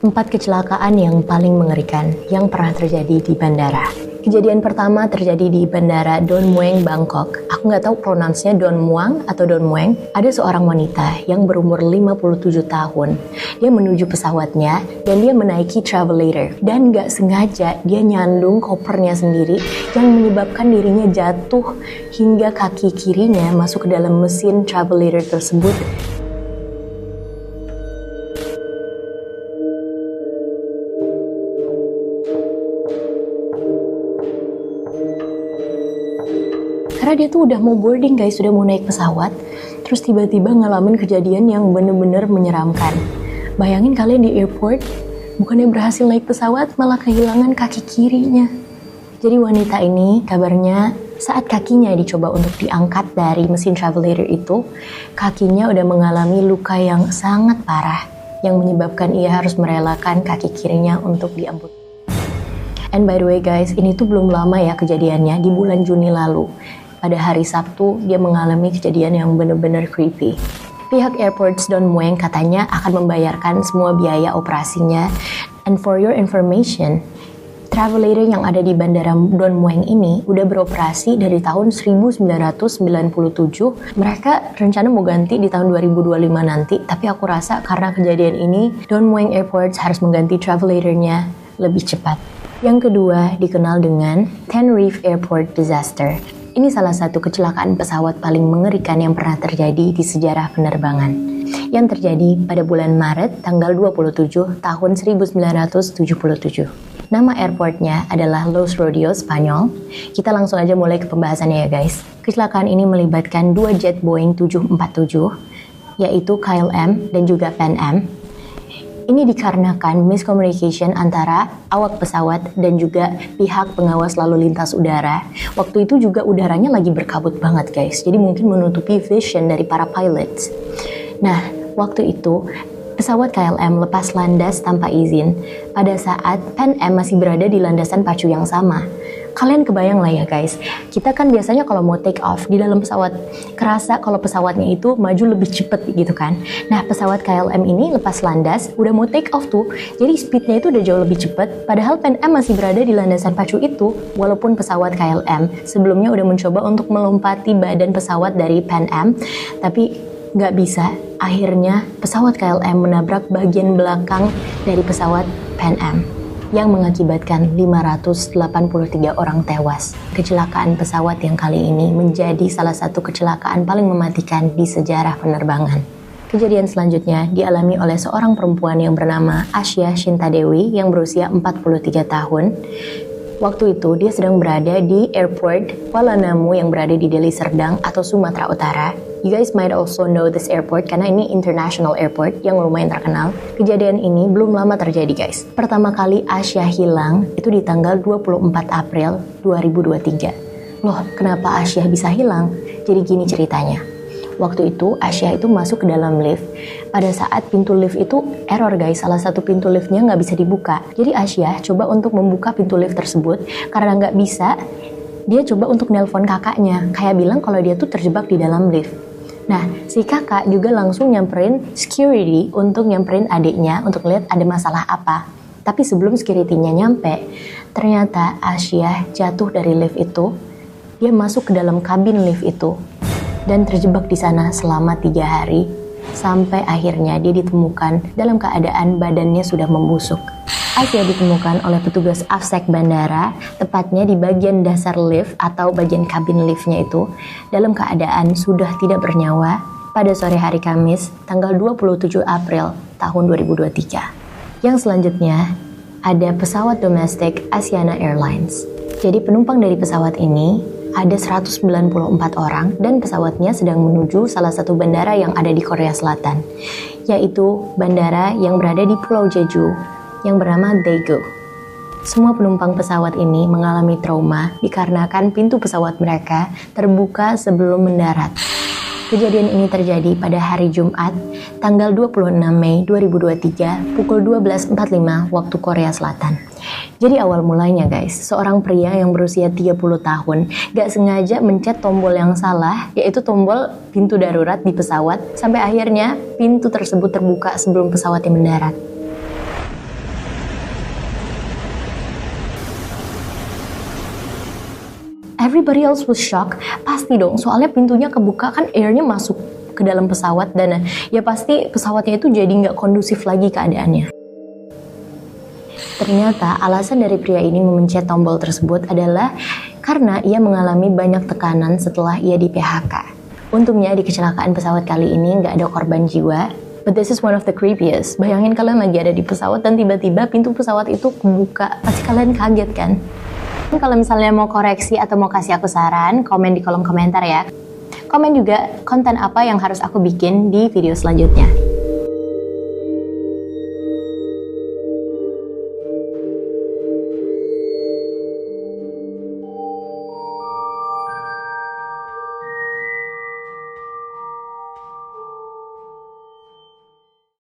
4 kecelakaan yang paling mengerikan yang pernah terjadi di bandara. Kejadian pertama terjadi di Bandara Don Mueang, Bangkok. Aku nggak tahu pronounce-nya Don Muang atau Don Mueang. Ada seorang wanita yang berumur 57 tahun. Dia menuju pesawatnya dan dia menaiki travelator. Dan nggak sengaja dia nyandung kopernya sendiri yang menyebabkan dirinya jatuh hingga kaki kirinya masuk ke dalam mesin travelator tersebut. Karena dia tuh udah mau boarding guys, sudah mau naik pesawat, terus tiba-tiba ngalamin kejadian yang bener-bener menyeramkan. Bayangin kalian di airport, bukannya berhasil naik pesawat, malah kehilangan kaki kirinya. Jadi wanita ini kabarnya saat kakinya dicoba untuk diangkat dari mesin travelator itu, kakinya udah mengalami luka yang sangat parah, yang menyebabkan ia harus merelakan kaki kirinya untuk diamputasi. And by the way guys, ini tuh belum lama ya kejadiannya, di bulan Juni lalu. Pada hari Sabtu, dia mengalami kejadian yang benar-benar creepy. Pihak Airports Don Mueang katanya akan membayarkan semua biaya operasinya. And for your information, travelator yang ada di Bandara Don Mueang ini udah beroperasi dari tahun 1997. Mereka rencana mau ganti di tahun 2025 nanti, tapi aku rasa karena kejadian ini, Don Mueang Airports harus mengganti travelatornya lebih cepat. Yang kedua dikenal dengan Tenerife Airport Disaster. Ini salah satu kecelakaan pesawat paling mengerikan yang pernah terjadi di sejarah penerbangan. Yang terjadi pada bulan Maret tanggal 27 tahun 1977. Nama airportnya adalah Los Rodeos, Spanyol. Kita langsung aja mulai ke pembahasannya ya guys. Kecelakaan ini melibatkan 2 jet Boeing 747, yaitu KLM dan juga Pan Am. Ini dikarenakan miscommunication antara awak pesawat dan juga pihak pengawas lalu lintas udara. Waktu itu juga udaranya lagi berkabut banget guys, jadi mungkin menutupi vision dari para pilots. Nah, waktu itu pesawat KLM lepas landas tanpa izin pada saat Pan Am masih berada di landasan pacu yang sama. Kalian kebayang lah ya guys, kita kan biasanya kalau mau take off di dalam pesawat, kerasa kalau pesawatnya itu maju lebih cepet gitu kan. Nah pesawat KLM ini lepas landas, udah mau take off tuh, jadi speednya itu udah jauh lebih cepet, padahal Pan Am masih berada di landasan pacu itu, walaupun pesawat KLM sebelumnya udah mencoba untuk melompati badan pesawat dari Pan Am, tapi nggak bisa. Akhirnya pesawat KLM menabrak bagian belakang dari pesawat Pan Am, yang mengakibatkan 583 orang tewas. Kecelakaan pesawat yang kali ini menjadi salah satu kecelakaan paling mematikan di sejarah penerbangan. Kejadian selanjutnya dialami oleh seorang perempuan yang bernama Asya Shinta Dewi yang berusia 43 tahun. Waktu itu dia sedang berada di airport Kuala Namu yang berada di Deli Serdang atau Sumatera Utara. You guys might also know this airport karena ini international airport yang lumayan terkenal. Kejadian ini belum lama terjadi guys. Pertama kali Asya hilang itu di tanggal 24 April 2023. Loh, kenapa Asya bisa hilang? Jadi gini ceritanya. Waktu itu Asya itu masuk ke dalam lift. Pada saat pintu lift itu error guys, salah satu pintu liftnya nggak bisa dibuka. Jadi Asya coba untuk membuka pintu lift tersebut, karena nggak bisa, dia coba untuk nelpon kakaknya, kayak bilang kalau dia tuh terjebak di dalam lift. Nah, si kakak juga langsung nyamperin security untuk nyamperin adiknya untuk lihat ada masalah apa. Tapi sebelum security-nya nyampe, ternyata Asya jatuh dari lift itu. Dia masuk ke dalam kabin lift itu dan terjebak di sana selama 3 hari sampai akhirnya dia ditemukan dalam keadaan badannya sudah membusuk. Asya ditemukan oleh petugas AFSEC bandara, tepatnya di bagian dasar lift atau bagian kabin liftnya itu, dalam keadaan sudah tidak bernyawa pada sore hari Kamis, tanggal 27 April tahun 2023. Yang selanjutnya, ada pesawat domestik Asiana Airlines. Jadi penumpang dari pesawat ini ada 194 orang dan pesawatnya sedang menuju salah satu bandara yang ada di Korea Selatan, yaitu bandara yang berada di Pulau Jeju yang bernama Daegu. Semua penumpang pesawat ini mengalami trauma dikarenakan pintu pesawat mereka terbuka sebelum mendarat. Kejadian ini terjadi pada hari Jumat, tanggal 26 Mei 2023, pukul 12.45 waktu Korea Selatan. Jadi awal mulanya guys, seorang pria yang berusia 30 tahun gak sengaja mencet tombol yang salah, yaitu tombol pintu darurat di pesawat, sampai akhirnya pintu tersebut terbuka sebelum pesawatnya mendarat. Everybody else was shocked. Pasti dong, soalnya pintunya kebuka kan, airnya masuk ke dalam pesawat dan ya pasti pesawatnya itu jadi nggak kondusif lagi keadaannya. Ternyata alasan dari pria ini memencet tombol tersebut adalah karena ia mengalami banyak tekanan setelah ia di PHK. Untungnya di kecelakaan pesawat kali ini nggak ada korban jiwa. But this is one of the creepiest. Bayangin kalian lagi ada di pesawat dan tiba-tiba pintu pesawat itu kebuka. Pasti kalian kaget kan? Kalau misalnya mau koreksi atau mau kasih aku saran, komen di kolom komentar ya. Komen juga konten apa yang harus aku bikin di video selanjutnya.